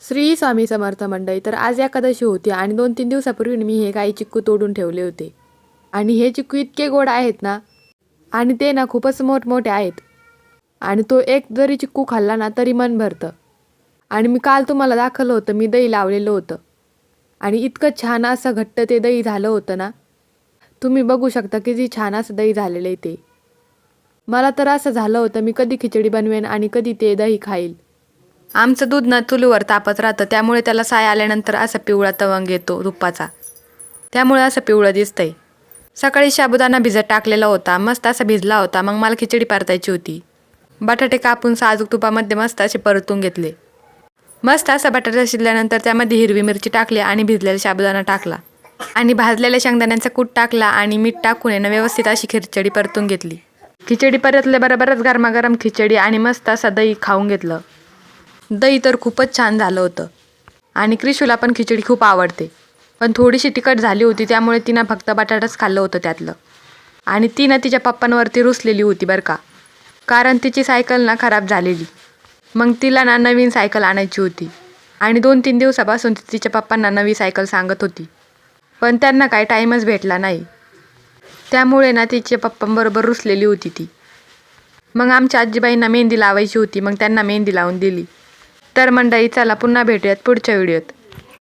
श्री स्वामी समर्थ मंडळी. तर आज एकादशी होती आणि 2-3 दिवसापूर्वी मी हे काही चिक्कू तोडून ठेवले होते. आणि हे चिक्कू इतके गोड आहेत ना, आणि ते ना खूपच मोठमोठे आहेत. आणि तो एक जरी चिक्कू खाल्ला ना तरी मन भरतं. आणि मी काल तुम्हाला दाखवलं होतं, मी दही लावलेलं होतं. आणि इतकं छान असं घट्ट ते दही झालं होतं ना. तुम्ही बघू शकता किती छान असं दही झालेलं आहे ते. मला तर असं झालं होतं, मी कधी खिचडी बनवेन आणि कधी ते दही खाईल. आमचं दूध ना चुलीवर तापत राहतं, त्यामुळे त्याला साय आल्यानंतर असा पिवळा तवंग येतो तुपाचा. त्यामुळे असं पिवळं दिसतंय. सकाळी साबुदाणा भिजत टाकलेला होता, मस्त असा भिजला होता. मग मला खिचडी परतायची होती. बटाटे कापून साजूक तुपामध्ये मस्त असे परतून घेतले. मस्त असा बटाटा शिजल्यानंतर त्यामध्ये हिरवी मिरची टाकली आणि भिजलेला साबुदाणा टाकला आणि भाजलेल्या शेंगदाण्यांचा कूट टाकला आणि मीठ टाकून व्यवस्थित अशी खिचडी परतून घेतली. खिचडी परतल्याबरोबरच गरमागरम खिचडी आणि मस्त असं दही खाऊन घेतलं. दही तर खूपच छान झालं होतं. आणि क्रिशूला पण खिचडी खूप आवडते, पण थोडीशी तिखट झाली होती, त्यामुळे तिनं फक्त बटाटाच खाल्लं होतं त्यातलं. आणि ती ना तिच्या पप्पांवरती रुसलेली होती बरं का, कारण तिची सायकल ना खराब झालेली. मग तिला ना नवीन सायकल आणायची होती. आणि 2-3 दिवसापासून ती तिच्या पप्पांना नवी सायकल सांगत होती, पण त्यांना काही टाईमच भेटला नाही. त्यामुळे ना तिच्या पप्पांबरोबर रुसलेली होती ती. मग आमच्या आजीबाईंना मेहंदी लावायची होती, मग त्यांना मेहंदी लावून दिली. तर मंडळी, चला पुन्हा भेटूयात पुढच्या व्हिडिओत.